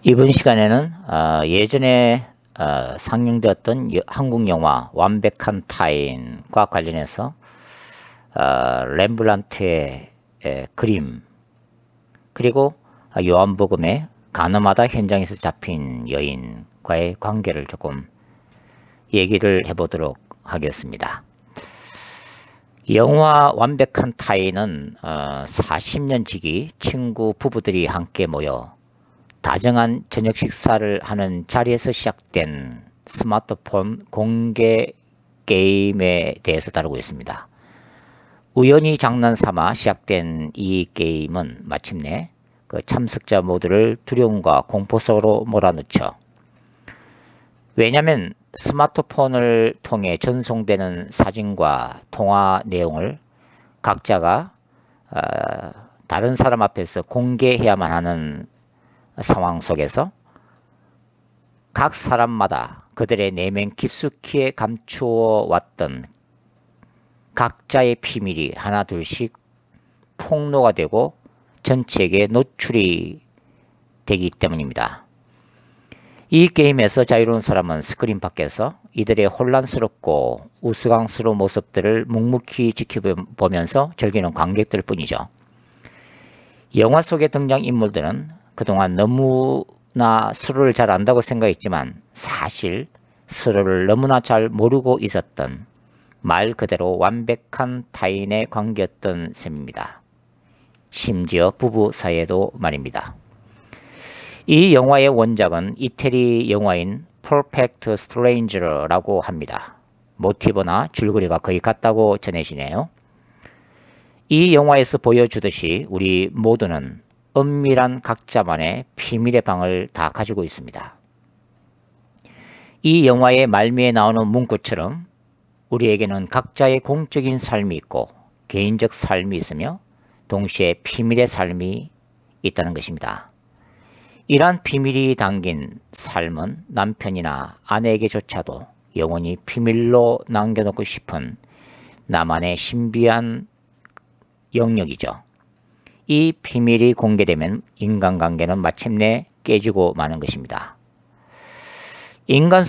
이번 시간에는 예전에 상영되었던 한국 영화 완벽한 타인과 관련해서 렘블란트의 그림, 그리고 요한복음의 가늠하다 현장에서 잡힌 여인과의 관계를 조금 얘기를 해보도록 하겠습니다. 영화 완벽한 타인은 40년 지기 친구 부부들이 함께 모여 다정한 저녁 식사를 하는 자리에서 시작된 스마트폰 공개 게임에 대해서 다루고 있습니다. 우연히 장난삼아 시작된 이 게임은 마침내 그 참석자 모두를 두려움과 공포 속으로 몰아넣죠. 왜냐하면 스마트폰을 통해 전송되는 사진과 통화 내용을 각자가 다른 사람 앞에서 공개해야만 하는 상황 속에서 각 사람마다 그들의 내면 깊숙이 감추어 왔던 각자의 비밀이 하나 둘씩 폭로가 되고 전체에게 노출이 되기 때문입니다. 이 게임에서 자유로운 사람은 스크린 밖에서 이들의 혼란스럽고 우스꽝스러운 모습들을 묵묵히 지켜보면서 즐기는 관객들 뿐이죠. 영화 속의 등장인물들은 그동안 너무나 서로를 잘 안다고 생각했지만 사실 서로를 너무나 잘 모르고 있었던 말 그대로 완벽한 타인의 관계였던 셈입니다. 심지어 부부 사이에도 말입니다. 이 영화의 원작은 이태리 영화인 Perfect Stranger라고 합니다. 모티브나 줄거리가 거의 같다고 전해지네요. 이 영화에서 보여주듯이 우리 모두는 은밀한 각자만의 비밀의 방을 다 가지고 있습니다. 이 영화의 말미에 나오는 문구처럼 우리에게는 각자의 공적인 삶이 있고 개인적 삶이 있으며 동시에 비밀의 삶이 있다는 것입니다. 이러한 비밀이 담긴 삶은 남편이나 아내에게조차도 영원히 비밀로 남겨놓고 싶은 나만의 신비한 영역이죠. 이 비밀이 공개되면 인간관계는 마침내 깨지고 마는 것입니다. 인간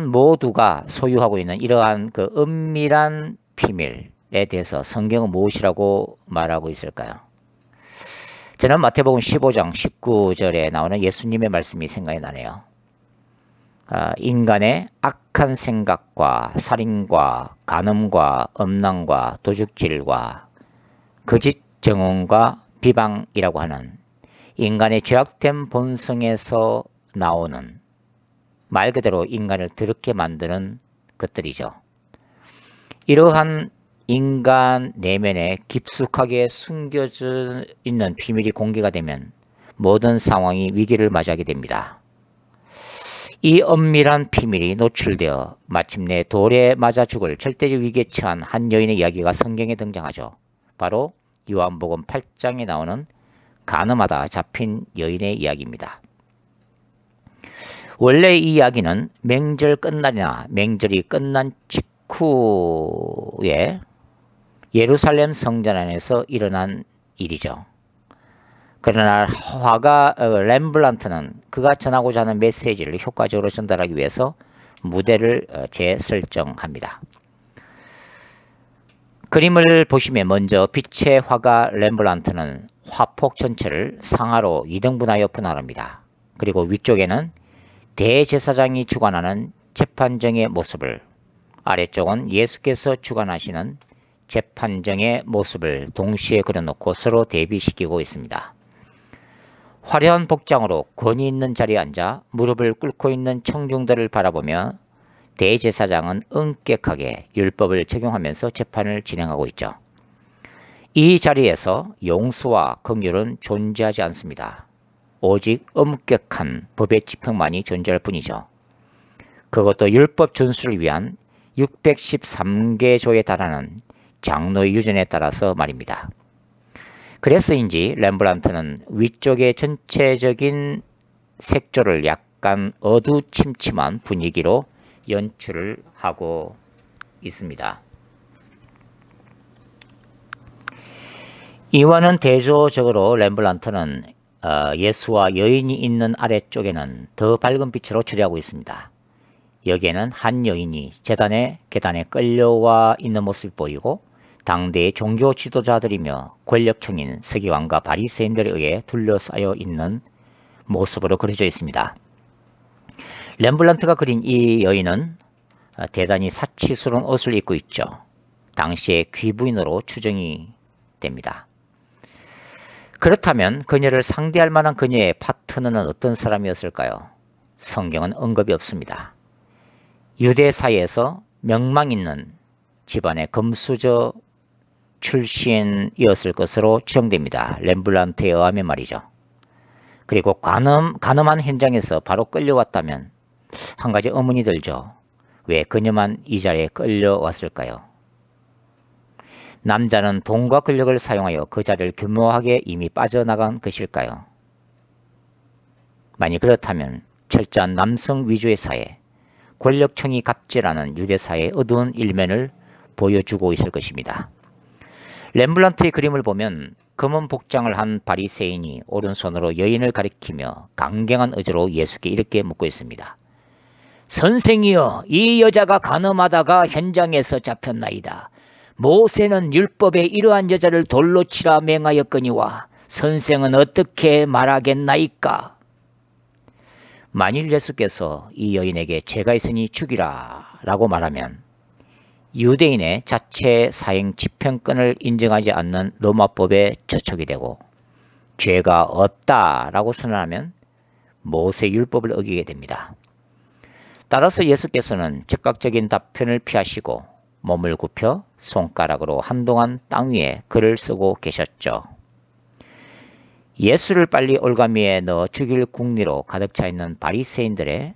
모두가 소유하고 있는 이러한 그 은밀한 비밀에 대해서 성경은 무엇이라고 말하고 있을까요? 저는 마태복음 15장 19절에 나오는 예수님의 말씀이 생각이 나네요. 인간의 악한 생각과 살인과 간음과 음란과 도둑질과 거짓 정언과 비방이라고 하는 인간의 죄악된 본성에서 나오는 말 그대로 인간을 더럽게 만드는 것들이죠. 이러한 인간 내면에 깊숙하게 숨겨져 있는 비밀이 공개가 되면 모든 상황이 위기를 맞이하게 됩니다. 이 엄밀한 비밀이 노출되어 마침내 돌에 맞아 죽을 절대적 위기에 처한 한 여인의 이야기가 성경에 등장하죠. 바로 요한복음 8장에 나오는 간음하다 잡힌 여인의 이야기입니다. 원래 이 이야기는 명절 끝날이나 명절이 끝난 직후에 예루살렘 성전 안에서 일어난 일이죠. 그러나 화가 렘블란트는 그가 전하고자 하는 메시지를 효과적으로 전달하기 위해서 무대를 재설정합니다. 그림을 보시면 먼저 빛의 화가 렘블란트는 화폭 전체를 상하로 2등분하여 분할합니다. 그리고 위쪽에는 대제사장이 주관하는 재판정의 모습을, 아래쪽은 예수께서 주관하시는 재판정의 모습을 동시에 그려놓고 서로 대비시키고 있습니다. 화려한 복장으로 권위 있는 자리에 앉아 무릎을 꿇고 있는 청중들을 바라보며 대제사장은 엄격하게 율법을 적용하면서 재판을 진행하고 있죠. 이 자리에서 용서와 긍휼은 존재하지 않습니다. 오직 엄격한 법의 집행만이 존재할 뿐이죠. 그것도 율법 준수를 위한 613개조에 달하는 장로의 유전에 따라서 말입니다. 그래서인지 렘블란트는 위쪽의 전체적인 색조를 약간 어두침침한 분위기로 연출을 하고 있습니다. 이와는 대조적으로 렘블란트는 예수와 여인이 있는 아래쪽에는 더 밝은 빛으로 처리하고 있습니다. 여기에는 한 여인이 제단의 계단에 끌려와 있는 모습이 보이고 당대의 종교 지도자들이며 권력층인 서기관과 바리새인들에 의해 둘러싸여 있는 모습으로 그려져 있습니다. 렘블란트가 그린 이 여인은 대단히 사치스러운 옷을 입고 있죠. 당시의 귀부인으로 추정이 됩니다. 그렇다면 그녀를 상대할 만한 그녀의 파트너는 어떤 사람이었을까요? 성경은 언급이 없습니다. 유대 사회에서 명망 있는 집안의 금수저 출신이었을 것으로 추정됩니다. 렘블란트에 의하면 말이죠. 그리고 가늠한 현장에서 바로 끌려왔다면 한 가지 의문이 들죠. 왜 그녀만 이 자리에 끌려왔을까요? 남자는 돈과 권력을 사용하여 그 자리를 교묘하게 이미 빠져나간 것일까요? 만약 그렇다면 철저한 남성 위주의 사회, 권력층이 갑질하는 유대사회의 어두운 일면을 보여주고 있을 것입니다. 렘블란트의 그림을 보면 검은 복장을 한 바리새인이 오른손으로 여인을 가리키며 강경한 어조로 예수께 이렇게 묻고 있습니다. 선생이여, 이 여자가 간음하다가 현장에서 잡혔나이다. 모세는 율법에 이러한 여자를 돌로 치라 맹하였거니와 선생은 어떻게 말하겠나이까? 만일 예수께서 이 여인에게 죄가 있으니 죽이라 라고 말하면 유대인의 자체 사형 집행권을 인정하지 않는 로마법에 저촉이 되고 죄가 없다라고 선언하면 모세 율법을 어기게 됩니다. 따라서 예수께서는 즉각적인 답변을 피하시고 몸을 굽혀 손가락으로 한동안 땅 위에 글을 쓰고 계셨죠. 예수를 빨리 올가미에 넣어 죽일 궁리로 가득 차 있는 바리새인들의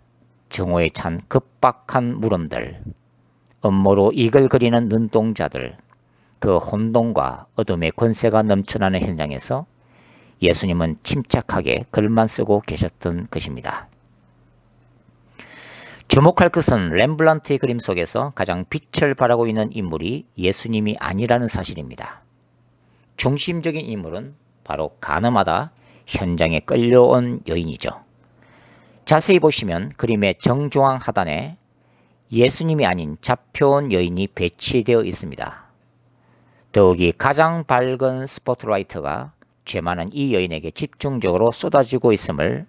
정오에 찬 급박한 물음들, 음모로 이글 그리는 눈동자들, 그 혼돈과 어둠의 권세가 넘쳐나는 현장에서 예수님은 침착하게 글만 쓰고 계셨던 것입니다. 주목할 것은 렘블란트의 그림 속에서 가장 빛을 발하고 있는 인물이 예수님이 아니라는 사실입니다. 중심적인 인물은 바로 간음하다 현장에 끌려온 여인이죠. 자세히 보시면 그림의 정중앙 하단에 예수님이 아닌 잡혀온 여인이 배치되어 있습니다. 더욱이 가장 밝은 스포트라이트가 죄 많은 이 여인에게 집중적으로 쏟아지고 있음을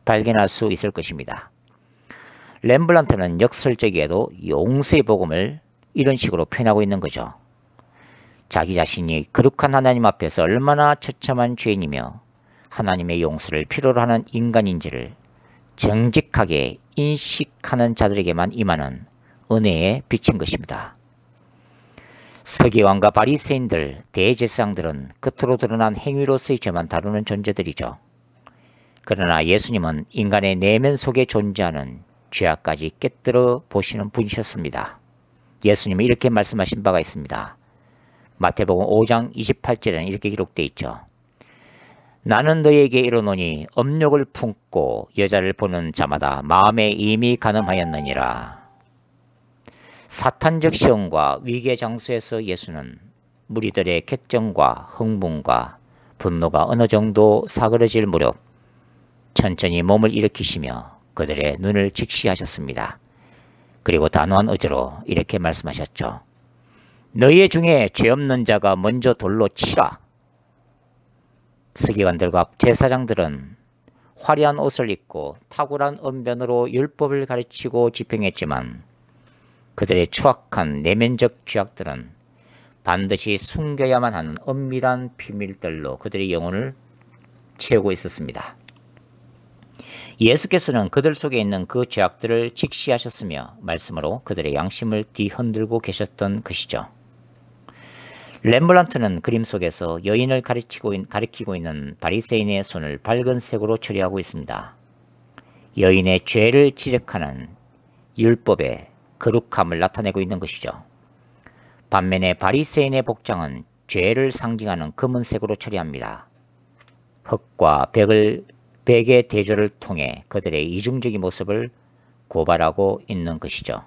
발견할 수 있을 것입니다. 렘블란트는 역설적이에도 용서의 복음을 이런 식으로 표현하고 있는 거죠. 자기 자신이 거룩한 하나님 앞에서 얼마나 처참한 죄인이며 하나님의 용서를 필요로 하는 인간인지를 정직하게 인식하는 자들에게만 임하는 은혜에 비친 것입니다. 서기관과 바리새인들, 대제사장들은 겉으로 드러난 행위로서의 죄만 다루는 존재들이죠. 그러나 예수님은 인간의 내면 속에 존재하는 죄악까지 깨뜨려 보시는 분이셨습니다. 예수님이 이렇게 말씀하신 바가 있습니다. 마태복음 5장 28절에는 이렇게 기록되어 있죠. 나는 너희에게 이르노니 업욕을 품고 여자를 보는 자마다 마음에 이미 간음하였느니라. 사탄적 시험과 위기의 장소에서 예수는 무리들의 객정과 흥분과 분노가 어느 정도 사그러질 무렵 천천히 몸을 일으키시며 그들의 눈을 직시하셨습니다. 그리고 단호한 어조로 이렇게 말씀하셨죠. 너희 중에 죄 없는 자가 먼저 돌로 치라. 서기관들과 제사장들은 화려한 옷을 입고 탁월한 언변으로 율법을 가르치고 집행했지만 그들의 추악한 내면적 죄악들은 반드시 숨겨야만 하는 엄밀한 비밀들로 그들의 영혼을 채우고 있었습니다. 예수께서는 그들 속에 있는 그 죄악들을 직시하셨으며 말씀으로 그들의 양심을 뒤흔들고 계셨던 것이죠. 렘블란트는 그림 속에서 여인을 가리키고 있는 바리새인의 손을 밝은 색으로 처리하고 있습니다. 여인의 죄를 지적하는 율법의 거룩함을 나타내고 있는 것이죠. 반면에 바리새인의 복장은 죄를 상징하는 검은색으로 처리합니다. 흑과 백의 대조를 통해 그들의 이중적인 모습을 고발하고 있는 것이죠.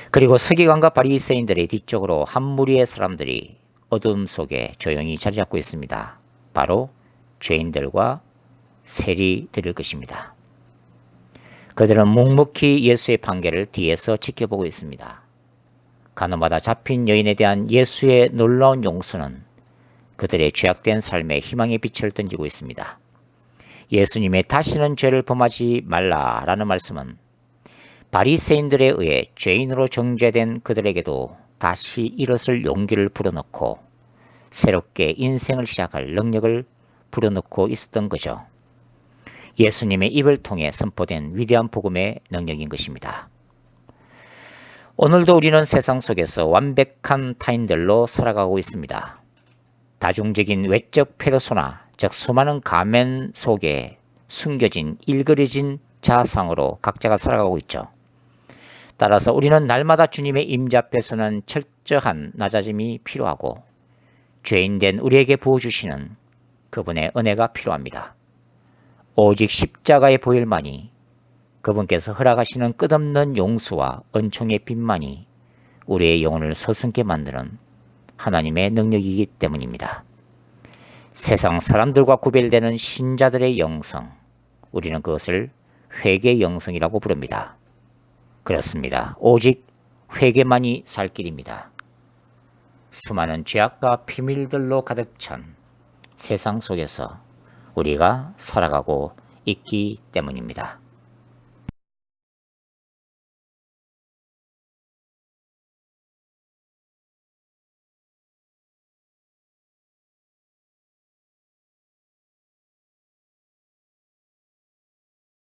그리고 서기관과 바리새인들의 뒤쪽으로 한 무리의 사람들이 어둠 속에 조용히 자리 잡고 있습니다. 바로 죄인들과 세리들일 것입니다. 그들은 묵묵히 예수의 판결을 뒤에서 지켜보고 있습니다. 가늠하다 잡힌 여인에 대한 예수의 놀라운 용서는 그들의 죄악된 삶에 희망의 빛을 던지고 있습니다. 예수님의 다시는 죄를 범하지 말라라는 말씀은 바리새인들에 의해 죄인으로 정죄된 그들에게도 다시 일어설 용기를 불어넣고 새롭게 인생을 시작할 능력을 불어넣고 있었던 거죠. 예수님의 입을 통해 선포된 위대한 복음의 능력인 것입니다. 오늘도 우리는 세상 속에서 완벽한 타인들로 살아가고 있습니다. 다중적인 외적 페르소나, 즉 수많은 가면 속에 숨겨진 일그러진 자상으로 각자가 살아가고 있죠. 따라서 우리는 날마다 주님의 임재 앞에서는 철저한 낮아짐이 필요하고 죄인된 우리에게 부어주시는 그분의 은혜가 필요합니다. 오직 십자가의 보혈만이, 그분께서 허락하시는 끝없는 용서와 은총의 빛만이 우리의 영혼을 서슴게 만드는 하나님의 능력이기 때문입니다. 세상 사람들과 구별되는 신자들의 영성, 우리는 그것을 회개 영성이라고 부릅니다. 그렇습니다. 오직 회개만이 살 길입니다. 수많은 죄악과 비밀들로 가득 찬 세상 속에서 우리가 살아가고 있기 때문입니다.